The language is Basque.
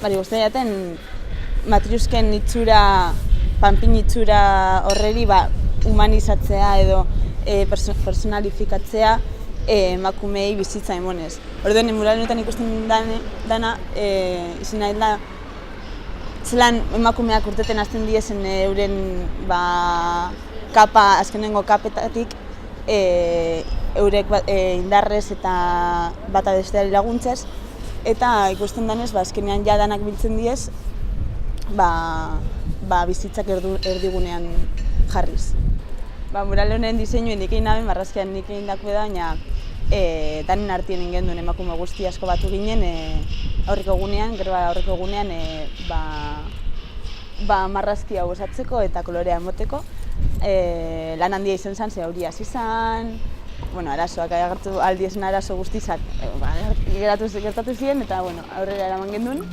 bari guztia jaten Matriusken itxura, panpin itxura horreri humanizatzea edo personalifikatzea emakumeei bizitza emonez. Orduan, mural honetan ikusten dana, izan nahi da, zelan emakumeak urteten hasten diezen euren azkenengo kapetatik eurek indarrez eta bata besteari laguntzez, eta ikusten danez, azkenean ja danak biltzen diez, bizitzak erdigunean jarriz. Mural honen diseinuen nik egin naben, marrazkian nik egin dako da, baina danen artien ingen duen emakume guzti asko batu ginen aurreko egunean, marrazki hau osatzeko eta kolorea emoteko. Lan handia izan zen, ze hauria hasi zen, arazoak agertu aldiezen arazo guztizak gertatu ziren eta aurrera eraman genduen.